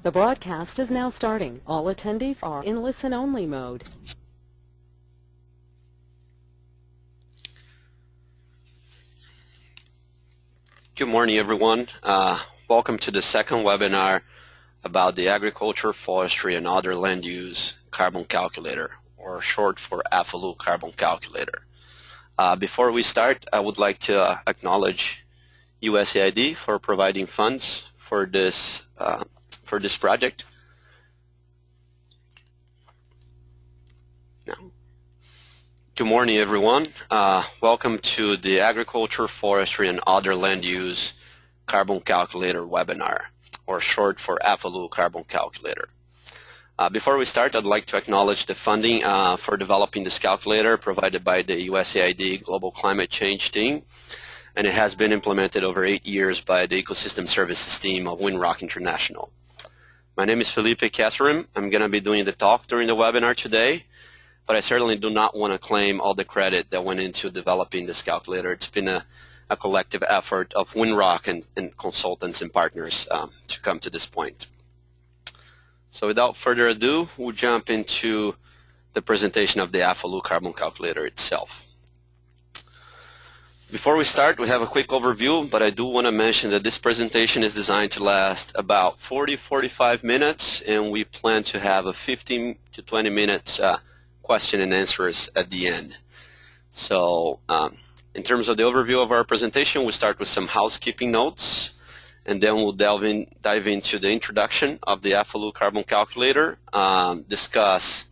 The broadcast is now starting. All attendees are in listen-only mode. Good morning, everyone. Welcome to the second webinar about the Agriculture, Forestry, and Other Land Use Carbon Calculator, or short for AFOLU Carbon Calculator. Before we start, I would like to acknowledge USAID for providing funds for this project. Good morning, everyone. Welcome to the Agriculture, Forestry, and Other Land Use Carbon Calculator webinar, or short for AFOLU Carbon Calculator. Before we start, I'd like to acknowledge the funding for developing this calculator provided by the USAID Global Climate Change team, and it has been implemented over 8 years by the Ecosystem Services team of Winrock International. My name is Felipe Casarim. I'm going to be doing the talk during the webinar today, but I certainly do not want to claim all the credit that went into developing this calculator. It's been a collective effort of Winrock and consultants and partners to come to this point. So without further ado, we'll jump into the presentation of the AFOLU Carbon Calculator itself. Before we start, we have a quick overview, but I do want to mention that this presentation is designed to last about 40-45 minutes, and we plan to have a 15 to 20 minutes question and answers at the end. So in terms of the overview of our presentation, we'll start with some housekeeping notes, and then we'll dive into the introduction of the AFOLU Carbon Calculator, discuss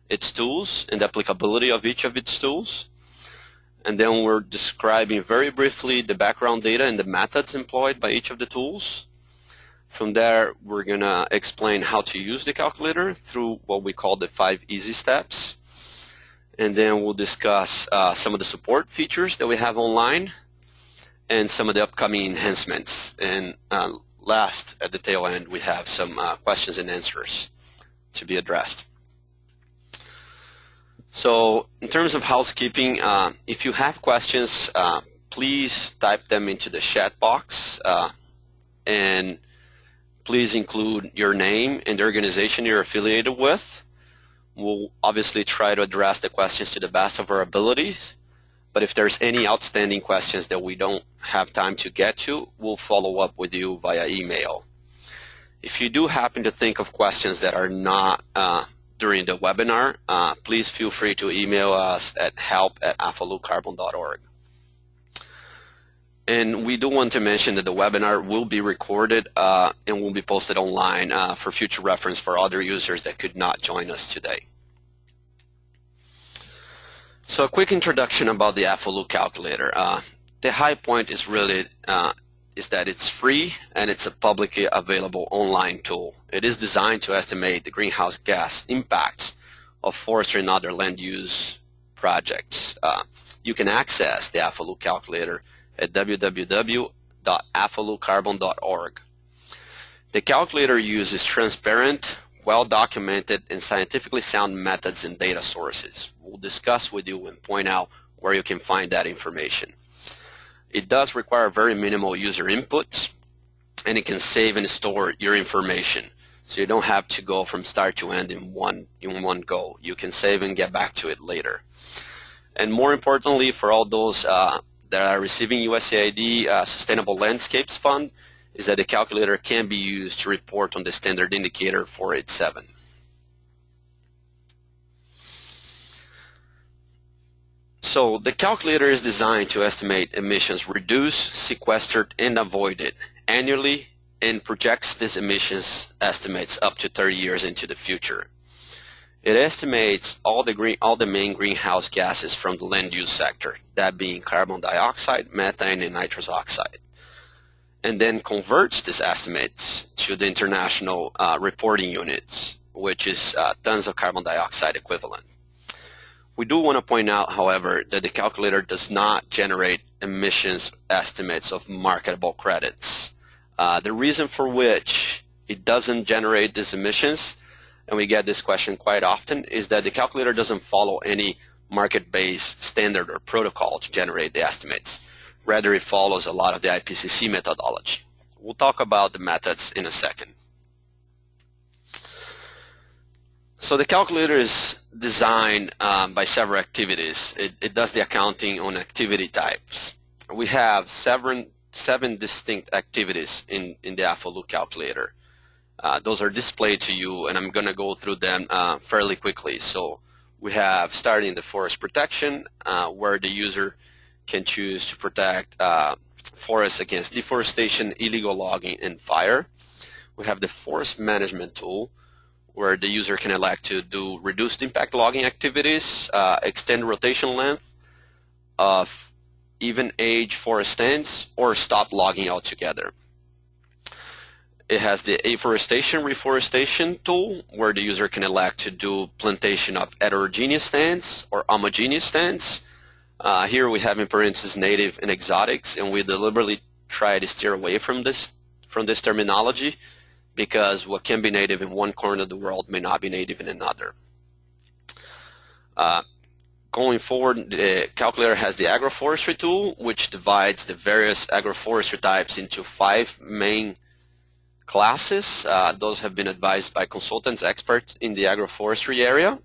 its tools and the applicability of each of its tools. And then we're describing very briefly the background data and the methods employed by each of the tools. From there, we're going to explain how to use the calculator through what we call the 5 easy steps. And then we'll discuss some of the support features that we have online and some of the upcoming enhancements. And last, at the tail end, we have some questions and answers to be addressed. So in terms of housekeeping, if you have questions, please type them into the chat box, and please include your name and the organization you're affiliated with. We'll obviously try to address the questions to the best of our abilities, but if there's any outstanding questions that we don't have time to get to, we'll follow up with you via email. If you do happen to think of questions that are not during the webinar, please feel free to email us at help@afolucarbon.org. And we do want to mention that the webinar will be recorded and will be posted online for future reference for other users that could not join us today. So a quick introduction about the AFOLU calculator. The high point is really is that it's free and it's a publicly available online tool. It is designed to estimate the greenhouse gas impacts of forestry and other land use projects. You can access the AFOLU calculator at www.afolucarbon.org. The calculator uses transparent, well-documented, and scientifically sound methods and data sources. We'll discuss with you and point out where you can find that information. It does require very minimal user inputs, and it can save and store your information. So you don't have to go from start to end in one go. You can save and get back to it later. And more importantly, for all those that are receiving USAID Sustainable Landscapes Fund, is that the calculator can be used to report on the standard indicator 487. So the calculator is designed to estimate emissions reduced, sequestered, and avoided annually, and projects these emissions estimates up to 30 years into the future. It estimates all the main greenhouse gases from the land use sector, that being carbon dioxide, methane, and nitrous oxide, and then converts these estimates to the international reporting units, which is tons of carbon dioxide equivalent. We do want to point out, however, that the calculator does not generate emissions estimates of marketable credits. The reason for which it doesn't generate these emissions, and we get this question quite often, is that the calculator doesn't follow any market-based standard or protocol to generate the estimates. Rather, it follows a lot of the IPCC methodology. We'll talk about the methods in a second. So the calculator is designed by several activities. It does the accounting on activity types. We have seven distinct activities in the AFOLU calculator. Those are displayed to you, and I'm going to go through them fairly quickly. So we have starting the forest protection, where the user can choose to protect forests against deforestation, illegal logging, and fire. We have the forest management tool, where the user can elect to do reduced impact logging activities, extend rotation length of even age forest stands, or stop logging altogether. It has the afforestation reforestation tool, where the user can elect to do plantation of heterogeneous stands or homogeneous stands. Here we have in parentheses native and exotics, and we deliberately try to steer away from this terminology, because what can be native in one corner of the world may not be native in another. Going forward, the calculator has the agroforestry tool, which divides the various agroforestry types into 5 main classes. Those have been advised by consultants, experts in the agroforestry area.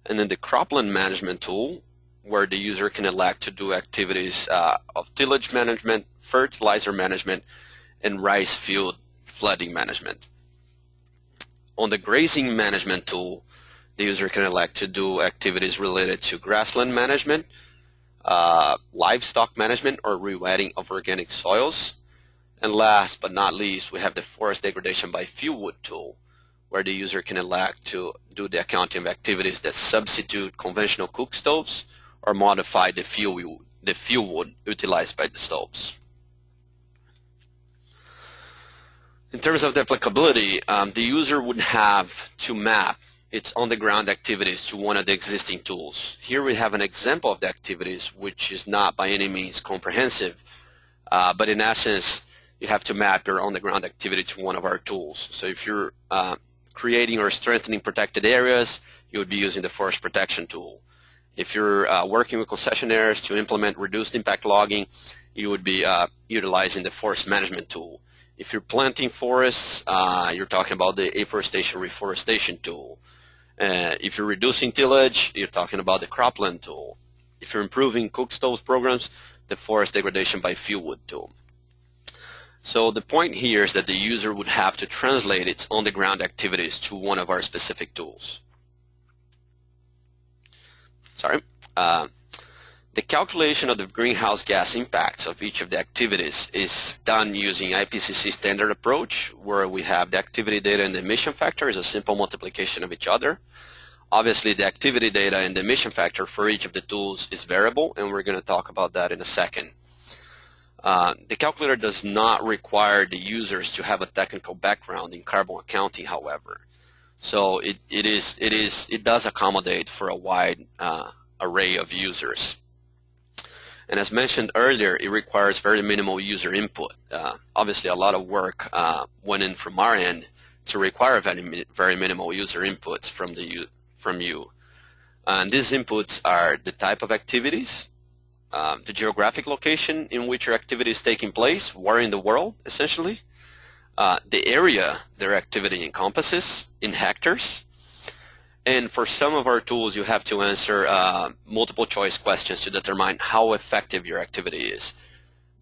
And then the cropland management tool, where the user can elect to do activities of tillage management, fertilizer management, and rice field flooding management. On the grazing management tool, the user can elect to do activities related to grassland management, livestock management, or rewetting of organic soils. And last but not least, we have the forest degradation by fuel wood tool, where the user can elect to do the accounting of activities that substitute conventional cook stoves or modify the fuel wood utilized by the stoves. In terms of the applicability, the user would have to map its on-the-ground activities to one of the existing tools. Here we have an example of the activities, which is not by any means comprehensive, but in essence, you have to map your on-the-ground activity to one of our tools. So if you're creating or strengthening protected areas, you would be using the forest protection tool. If you're working with concessionaires to implement reduced impact logging, you would be utilizing the forest management tool. If you're planting forests, you're talking about the afforestation reforestation tool. If you're reducing tillage, you're talking about the cropland tool. If you're improving cook stove programs, the forest degradation by fuel wood tool. So the point here is that the user would have to translate its on-the-ground activities to one of our specific tools. The calculation of the greenhouse gas impacts of each of the activities is done using IPCC standard approach, where we have the activity data and the emission factor is a simple multiplication of each other. Obviously, the activity data and the emission factor for each of the tools is variable, and we're going to talk about that in a second. The calculator does not require the users to have a technical background in carbon accounting, however. So it does accommodate for a wide array of users. And as mentioned earlier, it requires very minimal user input. Obviously, a lot of work went in from our end to require very minimal user inputs from you. And these inputs are the type of activities, the geographic location in which your activity is taking place, where in the world, essentially, the area their activity encompasses in hectares. And for some of our tools, you have to answer multiple choice questions to determine how effective your activity is.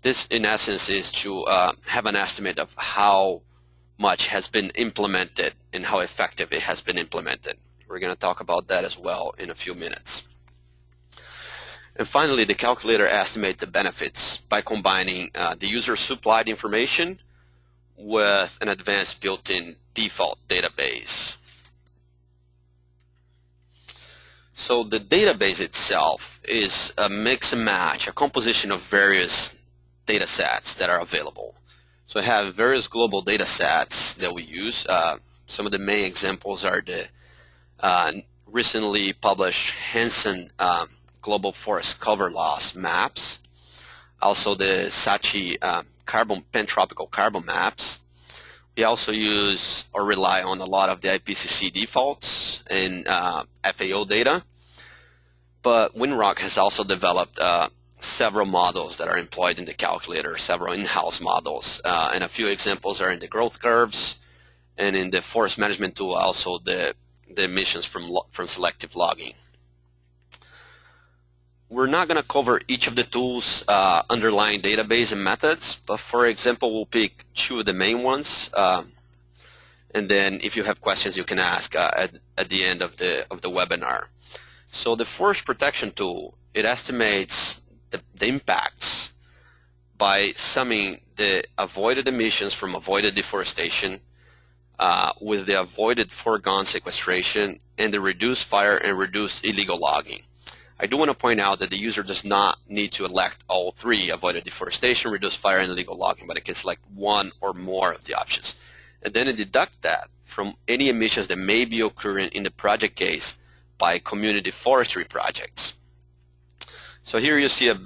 This, in essence, is to have an estimate of how much has been implemented and how effective it has been implemented. We're going to talk about that as well in a few minutes. And finally, the calculator estimates the benefits by combining the user-supplied information with an advanced built-in default database. So the database itself is a mix and match, a composition of various data sets that are available. So I have various global data sets that we use. Some of the main examples are the recently published Hansen Global Forest Cover Loss maps, also the Sachi Pan-Tropical Carbon maps. We also use or rely on a lot of the IPCC defaults and FAO data. But Winrock has also developed several models that are employed in the calculator, several in-house models, and a few examples are in the growth curves and in the forest management tool, also the the emissions from selective logging. We're not going to cover each of the tools' underlying database and methods, but for example, we'll pick two of the main ones, and then if you have questions, you can ask at the end of the webinar. So the forest protection tool, it estimates the impacts by summing the avoided emissions from avoided deforestation with the avoided foregone sequestration and the reduced fire and reduced illegal logging. I do want to point out that the user does not need to elect all three: avoided deforestation, reduced fire, and illegal logging, but it can select one or more of the options. And then it deducts that from any emissions that may be occurring in the project case by community forestry projects. So here you see a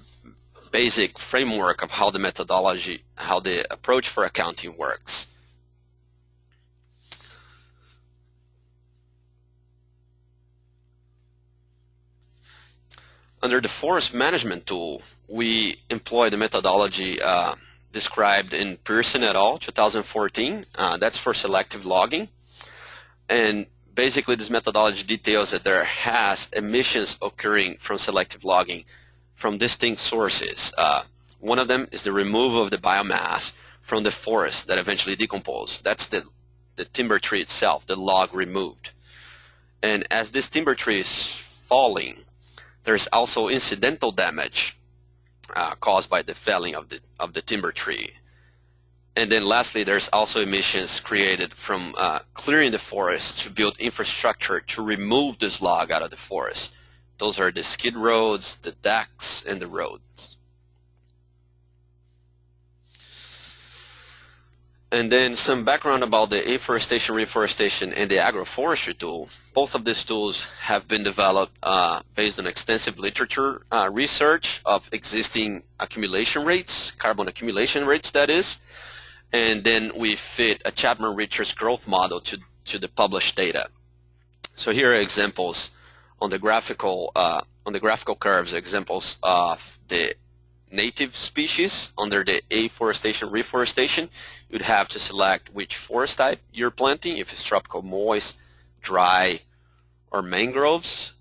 basic framework of how the methodology, how the approach for accounting works. Under the forest management tool, we employ the methodology described in Pearson et al. 2014. That's for selective logging. And basically this methodology details that there has emissions occurring from selective logging from distinct sources. One of them is the removal of the biomass from the forest that eventually decompose. That's the timber tree itself, the log removed. And as this timber tree is falling, there's also incidental damage caused by the felling of the timber tree. And then lastly, there's also emissions created from clearing the forest to build infrastructure to remove this log out of the forest. Those are the skid roads, the decks, and the roads. And then some background about the afforestation, reforestation, and the agroforestry tool. Both of these tools have been developed based on extensive literature research of existing accumulation rates, carbon accumulation rates that is, and then we fit a Chapman-Richards growth model to the published data. So here are examples on the graphical curves, examples of the native species. Under the afforestation, reforestation, you'd have to select which forest type you're planting, if it's tropical moist, dry, or mangroves.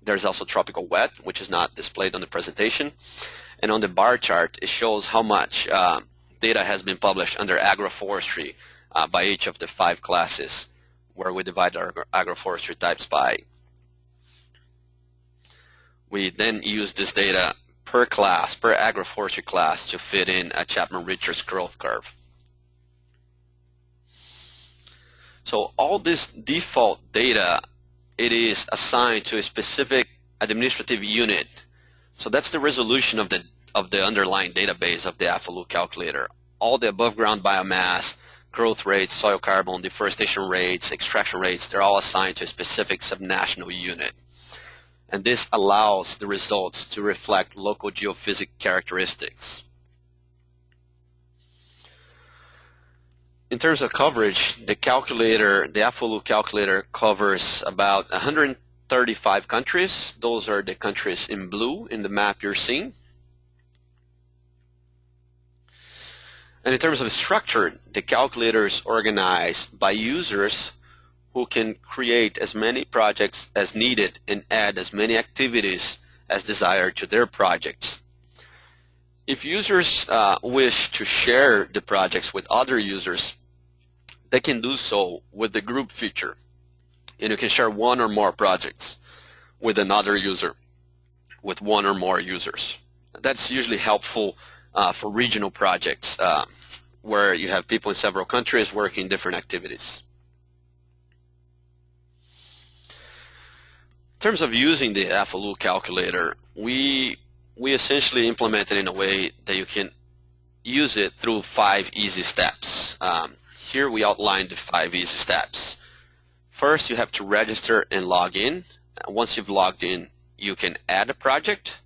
There's also tropical wet, which is not displayed on the presentation. And on the bar chart, it shows how much data has been published under agroforestry by each of the 5 classes, where we divide our agroforestry types by. We then use this data per class, per agroforestry class, to fit in a Chapman-Richards growth curve. So all this default data, it is assigned to a specific administrative unit. So that's the resolution of the underlying database of the AFOLU calculator. All the above ground biomass, growth rates, soil carbon, deforestation rates, extraction rates, they're all assigned to a specific subnational unit. And this allows the results to reflect local geophysical characteristics. In terms of coverage, the calculator, the AFOLU calculator, covers about 135 countries. Those are the countries in blue in the map you're seeing. And in terms of structure, the calculator is organized by users who can create as many projects as needed and add as many activities as desired to their projects. If users wish to share the projects with other users, they can do so with the group feature. And you can share one or more projects with another user, with one or more users. That's usually helpful for regional projects where you have people in several countries working different activities. In terms of using the AFOLU calculator, we essentially implement it in a way that you can use it through 5 easy steps. Here we outline the 5 easy steps. First, you have to register and log in. Once you've logged in, you can add a project,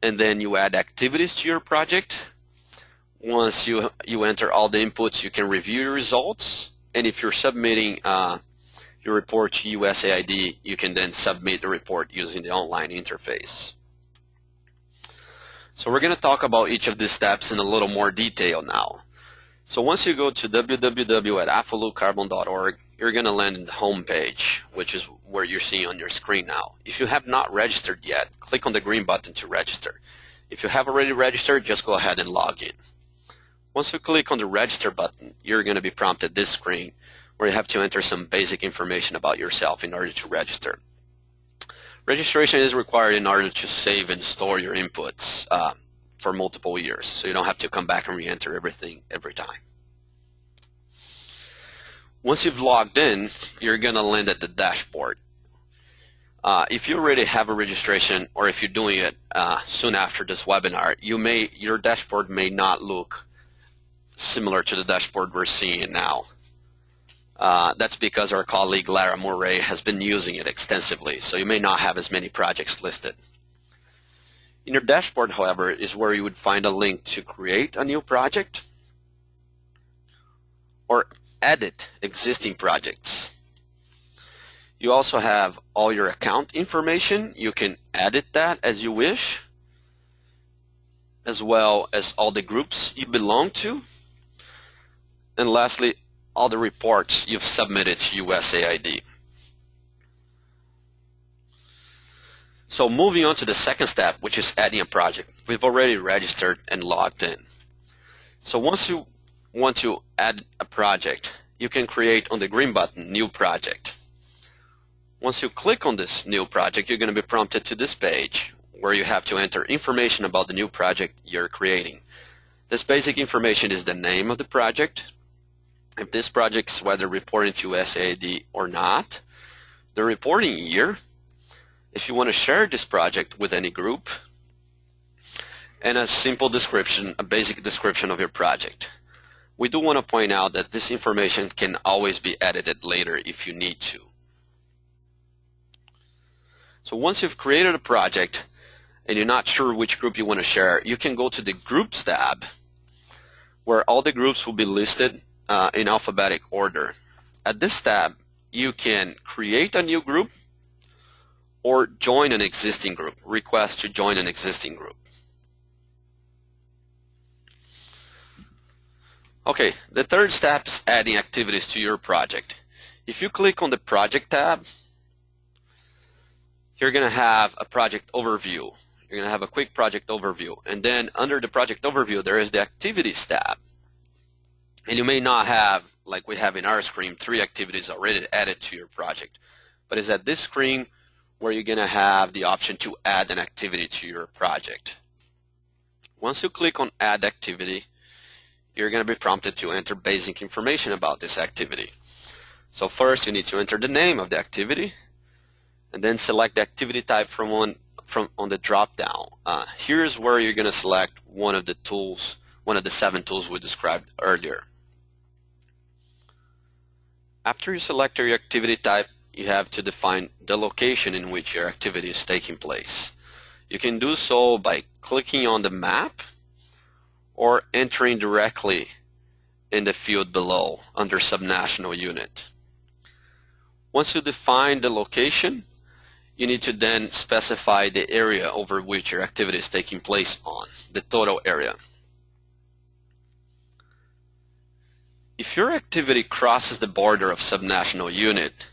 and then you add activities to your project. Once you enter all the inputs, you can review your results, and if you're submitting your report to USAID, you can then submit the report using the online interface. So we're going to talk about each of these steps in a little more detail now. So once you go to www.afolucarbon.org, you're going to land in the home page, which is where you're seeing on your screen now. If you have not registered yet, click on the green button to register. If you have already registered, just go ahead and log in. Once you click on the register button, you're going to be prompted this screen where you have to enter some basic information about yourself in order to register. Registration is required in order to save and store your inputs for multiple years, so you don't have to come back and re-enter everything every time. Once you've logged in, you're going to land at the dashboard. If you already have a registration, or if you're doing it soon after this webinar, your dashboard may not look similar to the dashboard we're seeing now. That's because our colleague Lara Murray has been using it extensively, so you may not have as many projects listed. In your dashboard, however, is where you would find a link to create a new project or edit existing projects. You also have all your account information. You can edit that as you wish, as well as all the groups you belong to. And lastly, all the reports you've submitted to USAID. So moving on to the second step, which is adding a project. We've already registered and logged in. So once you want to add a project, you can create on the green button, New Project. Once you click on this new project, you're going to be prompted to this page where you have to enter information about the new project you're creating. This basic information is the name of the project, if this project is whether reporting to USAID or not, the reporting year, if you want to share this project with any group, and a simple description, a basic description of your project. We do want to point out that this information can always be edited later if you need to. So once you've created a project and you're not sure which group you want to share, you can go to the Groups tab where all the groups will be listed in alphabetic order. At this tab, you can create a new group or join an existing group, request to join an existing group. Okay, the third step is adding activities to your project. If you click on the Project tab, you're going to have a project overview. You're going to have a quick project overview. And then under the project overview, there is the Activities tab. And you may not have, like we have in our screen, 3 activities already added to your project. But it's at this screen where you're going to have the option to add an activity to your project. Once you click on Add Activity, you're going to be prompted to enter basic information about this activity. So first you need to enter the name of the activity and then select the activity type from on the drop down. Here's where you're going to select one of the tools, one of the 7 tools we described earlier. After you select your activity type, you have to define the location in which your activity is taking place. You can do so by clicking on the map or entering directly in the field below under subnational unit. Once you define the location, you need to then specify the area over which your activity is taking place on, the total area. If your activity crosses the border of subnational unit,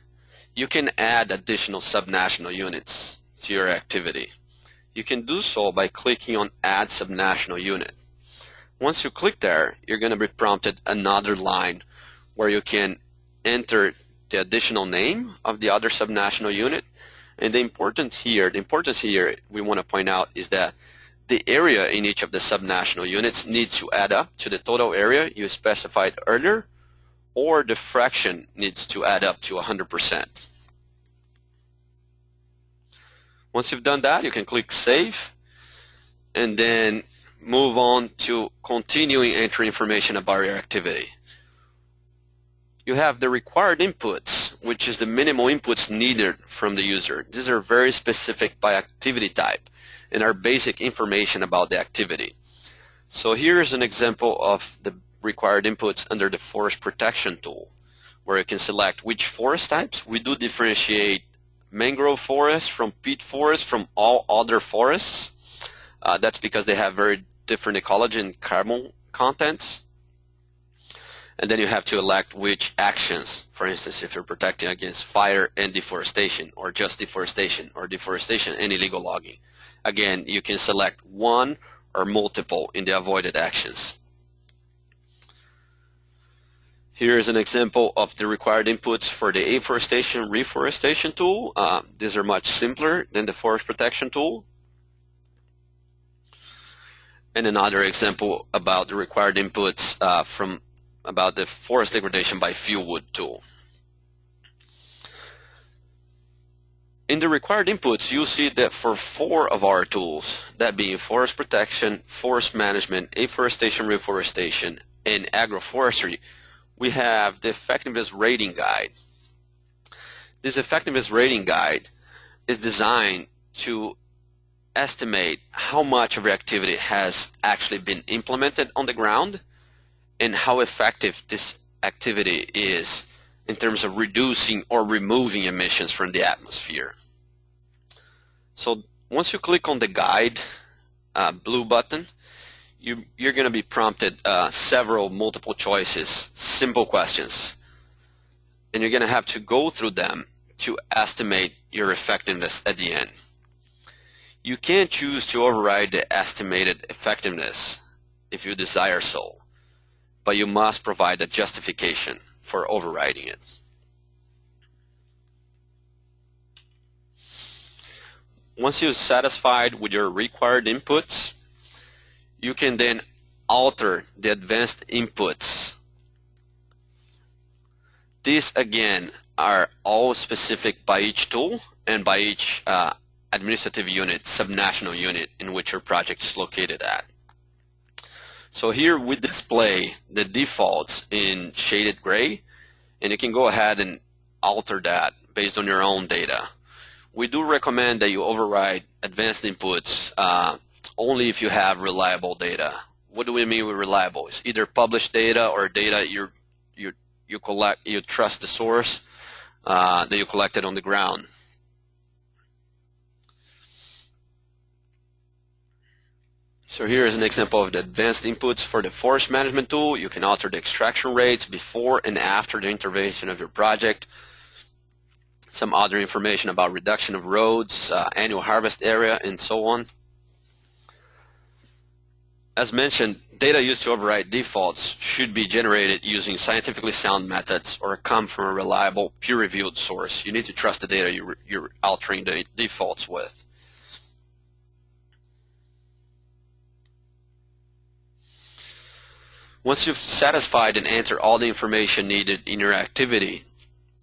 you can add additional subnational units to your activity. You can do so by clicking on Add Subnational Unit. Once you click there, you're going to be prompted another line where you can enter the additional name of the other subnational unit. And the importance here we want to point out is that the area in each of the subnational units needs to add up to the total area you specified earlier, or the fraction needs to add up to 100%. Once you've done that, you can click Save and then move on to continuing entering information about your activity. You have the required inputs, which is the minimal inputs needed from the user. These are very specific by activity type and are basic information about the activity. So here's an example of the required inputs under the Forest Protection tool, where you can select which forest types. We do differentiate mangrove forests from peat forests from all other forests. That's because they have very different ecology and carbon contents. And then you have to elect which actions, for instance, if you're protecting against fire and deforestation, or just deforestation, or deforestation and illegal logging. Again, you can select one or multiple in the avoided actions. Here is an example of the required inputs for the afforestation reforestation tool. These are much simpler than the forest protection tool. And another example about the required inputs about the forest degradation by fuelwood tool. In the required inputs, you'll see that for 4 of our tools, that being forest protection, forest management, afforestation, reforestation, and agroforestry, we have the effectiveness rating guide. This effectiveness rating guide is designed to estimate how much of the activity has actually been implemented on the ground and how effective this activity is in terms of reducing or removing emissions from the atmosphere. So once you click on the guide blue button, you're going to be prompted several multiple choices, simple questions, and you're going to have to go through them to estimate your effectiveness at the end. You can choose to override the estimated effectiveness if you desire so, but you must provide a justification for overriding it. Once you're satisfied with your required inputs, you can then alter the advanced inputs. These again are all specific by each tool and by each administrative unit, subnational unit in which your project is located at. So here we display the defaults in shaded gray, and you can go ahead and alter that based on your own data. We do recommend that you override advanced inputs only if you have reliable data. What do we mean with reliable? It's either published data or data you trust the source that you collected on the ground. So here is an example of the advanced inputs for the forest management tool. You can alter the extraction rates before and after the intervention of your project. Some other information about reduction of roads, annual harvest area, and so on. As mentioned, data used to override defaults should be generated using scientifically sound methods or come from a reliable, peer-reviewed source. You need to trust the data you're altering the defaults with. Once you've satisfied and entered all the information needed in your activity,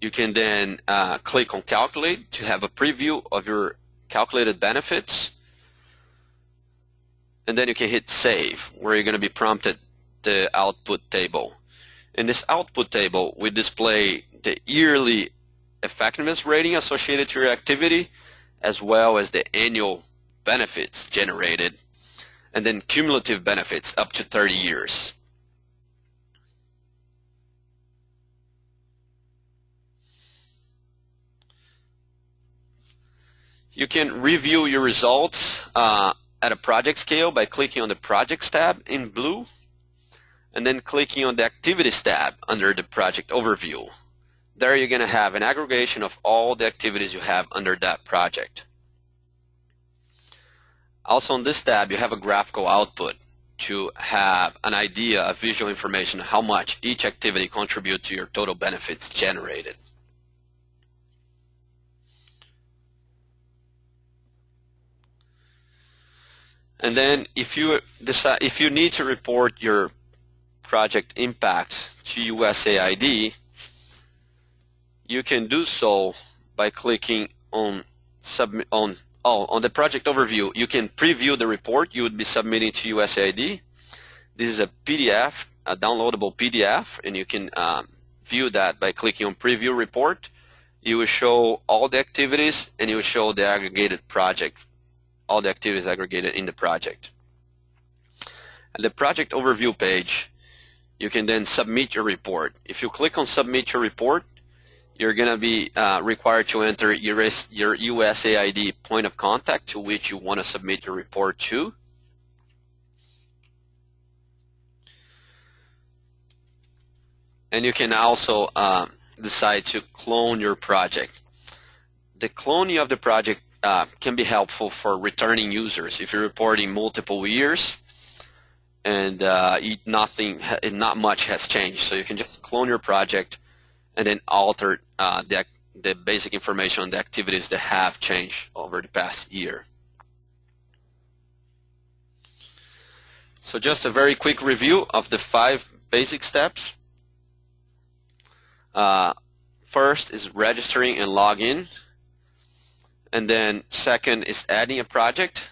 you can then click on Calculate to have a preview of your calculated benefits. And then you can hit Save, where you're going to be prompted the output table. In this output table, we display the yearly effectiveness rating associated to your activity, as well as the annual benefits generated, and then cumulative benefits up to 30 years. You can review your results at a project scale by clicking on the Projects tab in blue, and then clicking on the Activities tab under the Project Overview. There you're going to have an aggregation of all the activities you have under that project. Also on this tab, you have a graphical output to have an idea of visual information of how much each activity contributes to your total benefits generated. And then if you need to report your project impact to USAID, you can do so by clicking on the project overview. You can preview the report you would be submitting to USAID. This is a PDF, a downloadable PDF, and you can view that by clicking on Preview Report. You will show all the activities, and you will show the aggregated project, all the activities aggregated in the project. At the project overview page, you can then submit your report. If you click on Submit Your Report, you're going to be required to enter your USAID point of contact to which you want to submit your report to. And you can also decide to clone your project. The cloning of the project can be helpful for returning users if you're reporting multiple years and not much has changed. So you can just clone your project and then alter the basic information on the activities that have changed over the past year. So just a very quick review of the 5 basic steps. First is registering and login. And then second is adding a project.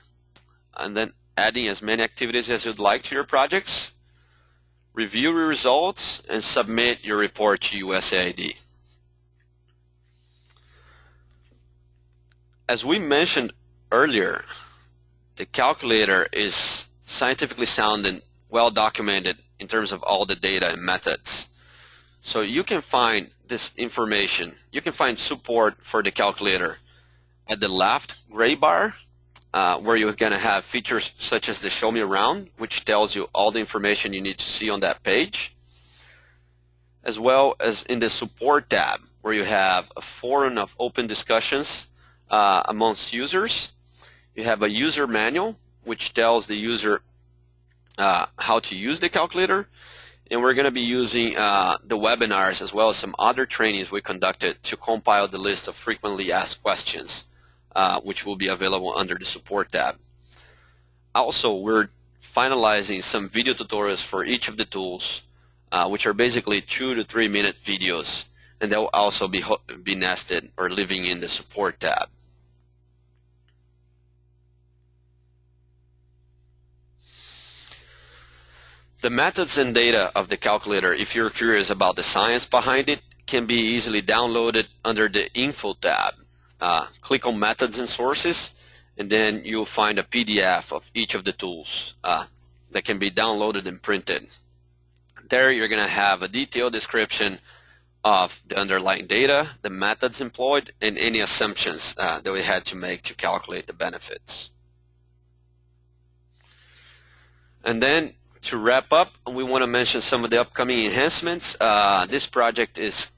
And then adding as many activities as you'd like to your projects. Review your results and submit your report to USAID. As we mentioned earlier, the calculator is scientifically sound and well documented in terms of all the data and methods. So you can find this information, you can find support for the calculator at the left gray bar, where you're going to have features such as the Show Me Around, which tells you all the information you need to see on that page, as well as in the Support tab, where you have a forum of open discussions amongst users. You have a user manual, which tells the user how to use the calculator. And we're going to be using the webinars as well as some other trainings we conducted to compile the list of frequently asked questions, which will be available under the Support tab. Also, we're finalizing some video tutorials for each of the tools, which are basically 2 to 3 minute videos, and they'll also be nested or living in the Support tab. The methods and data of the calculator, if you're curious about the science behind it, can be easily downloaded under the Info tab. Click on Methods and Sources, and then you'll find a PDF of each of the tools that can be downloaded and printed. There you're going to have a detailed description of the underlying data, the methods employed, and any assumptions that we had to make to calculate the benefits. And then to wrap up, we want to mention some of the upcoming enhancements. This project is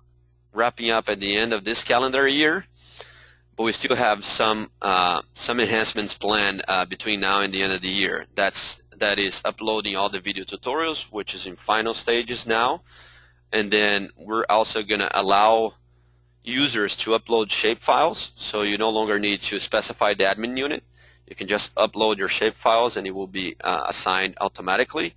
wrapping up at the end of this calendar year, but we still have some enhancements planned between now and the end of the year. That is uploading all the video tutorials, which is in final stages now, and then we're also going to allow users to upload shapefiles, so you no longer need to specify the admin unit. You can just upload your shapefiles and it will be assigned automatically.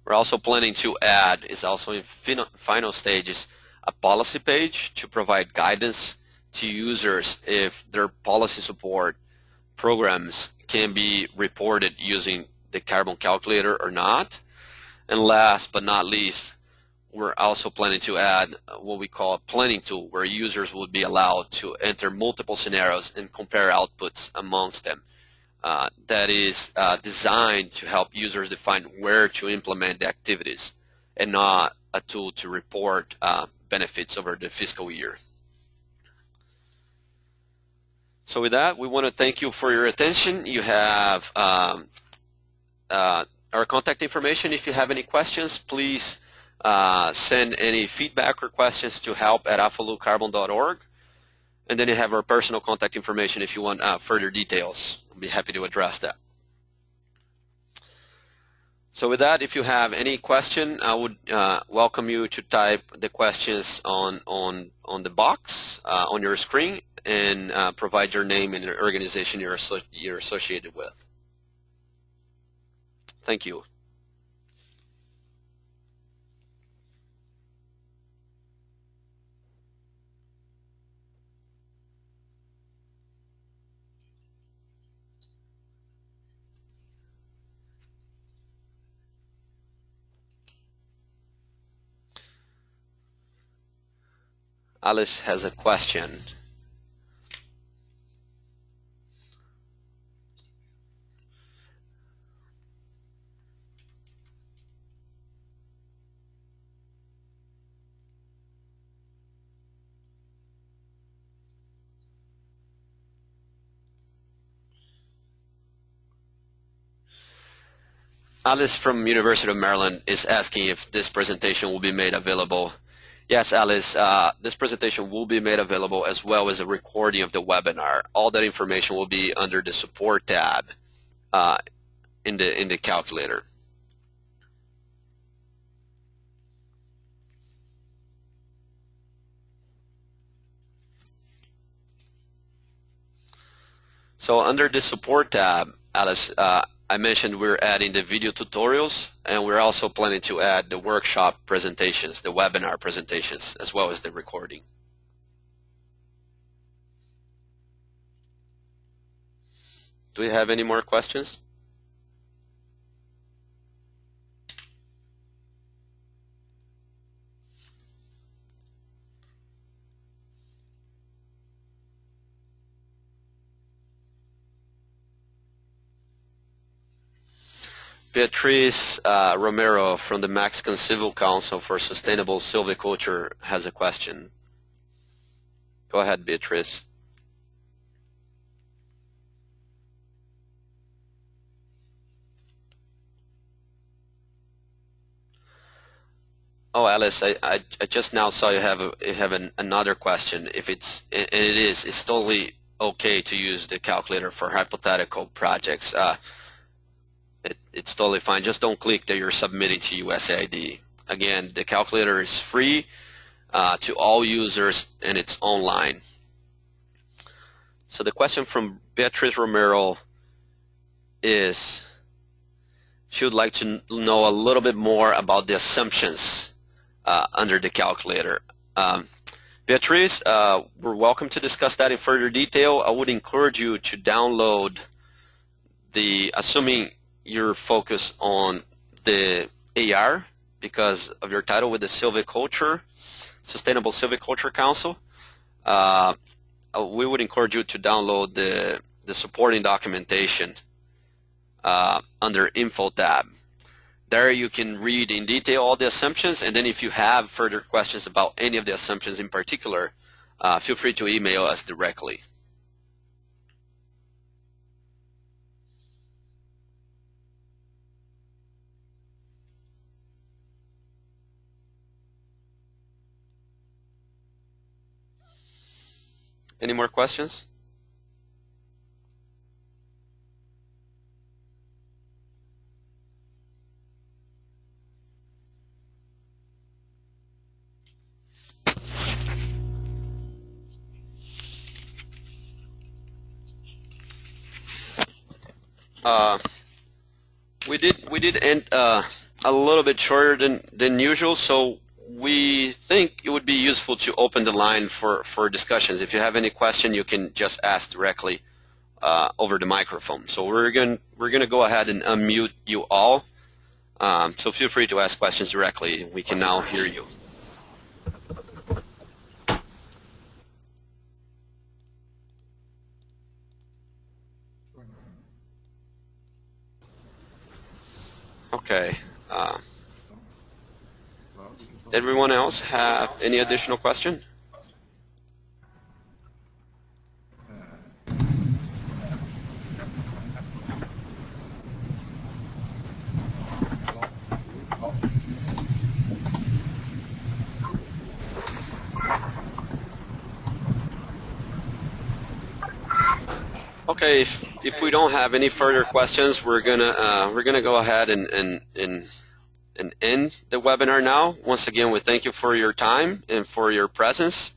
We're also planning to add, is also in final stages, a policy page to provide guidance to users if their policy support programs can be reported using the carbon calculator or not. And last but not least, we're also planning to add what we call a planning tool, where users would be allowed to enter multiple scenarios and compare outputs amongst them. That is designed to help users define where to implement the activities, and not a tool to report benefits over the fiscal year. So with that, we want to thank you for your attention. You have our contact information. If you have any questions, please send any feedback or questions to help@afolukarbon.org. And then you have our personal contact information if you want further details. I'll be happy to address that. So with that, if you have any question, I would welcome you to type the questions on the box on your screen, and provide your name and the organization you're associated with. Thank you. Alice has a question. Alice from University of Maryland is asking if this presentation will be made available. Yes, Alice, this presentation will be made available as well as a recording of the webinar. All that information will be under the support tab in the calculator. So under the support tab, Alice, I mentioned we're adding the video tutorials, and we're also planning to add the workshop presentations, the webinar presentations, as well as the recording. Do we have any more questions? Beatriz Romero from the Mexican Civil Council for Sustainable Silviculture has a question. Go ahead, Beatriz. Oh, Alice, I just now saw you have another question. If it's it's totally okay to use the calculator for hypothetical projects. It's totally fine. Just don't click that you're submitting to USAID. Again, the calculator is free to all users, and it's online. So the question from Beatriz Romero is, she would like to know a little bit more about the assumptions under the calculator. Beatriz, we're welcome to discuss that in further detail. I would encourage you to download assuming you're focused on the AR because of your title with the Silviculture, Sustainable Silviculture Council. We would encourage you to download the supporting documentation under Info tab. There you can read in detail all the assumptions, and then if you have further questions about any of the assumptions in particular, feel free to email us directly. Any more questions? We did end a little bit shorter than usual, so we think it would be useful to open the line for discussions. If you have any question, you can just ask directly over the microphone. So we're going to go ahead and unmute you all. So feel free to ask questions directly. We can now hear you. Okay. Everyone else have any additional question? Okay, if we don't have any further questions, we're gonna go ahead and end the webinar now. Once again, we thank you for your time and for your presence.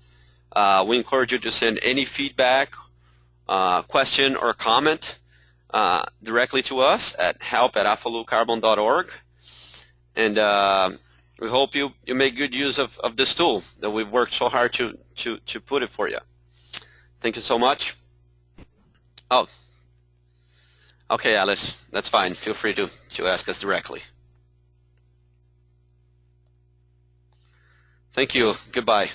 We encourage you to send any feedback, question, or comment directly to us at help@afolukarbon.org. And we hope you make good use of this tool that we've worked so hard to put it for you. Thank you so much. Oh, okay, Alice, that's fine. Feel free to ask us directly. Thank you. Goodbye.